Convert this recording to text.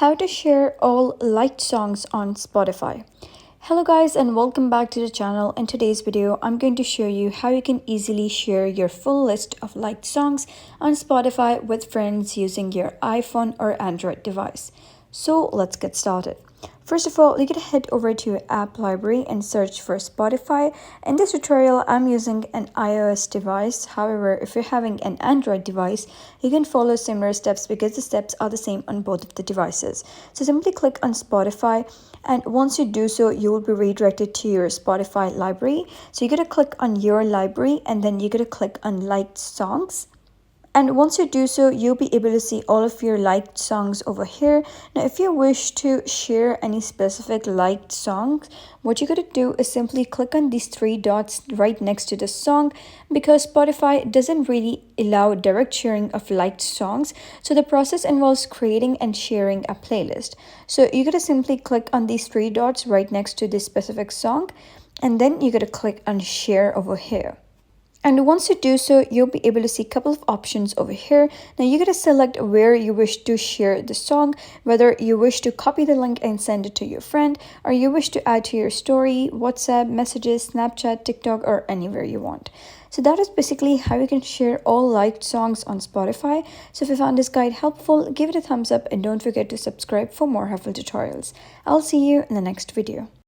How to share all liked songs on Spotify. Hello guys and welcome back to the channel. In today's video, I'm going to show you how you can easily share your full list of liked songs on Spotify with friends using your iPhone or Android device. So let's get started. First of all, you can head over to your app library and search for Spotify. In this tutorial, I'm using an iOS device. However, if you're having an Android device, you can follow similar steps because the steps are the same on both of the devices. So simply click on Spotify, and once you do so, you will be redirected to your Spotify library. So you're going to click on your library and then you're going to click on liked songs. And once you do so, you'll be able to see all of your liked songs over here. Now, if you wish to share any specific liked songs, what you're going to do is simply click on these three dots right next to the song, because Spotify doesn't really allow direct sharing of liked songs. So the process involves creating and sharing a playlist. So you're going to simply click on these three dots right next to this specific song, and then you're going to click on share over here. And once you do so, you'll be able to see a couple of options over here. Now you're going to select where you wish to share the song, whether you wish to copy the link and send it to your friend, or you wish to add to your story, WhatsApp, messages, Snapchat, TikTok, or anywhere you want. So that is basically how you can share all liked songs on Spotify. So if you found this guide helpful, give it a thumbs up and don't forget to subscribe for more helpful tutorials. I'll see you in the next video.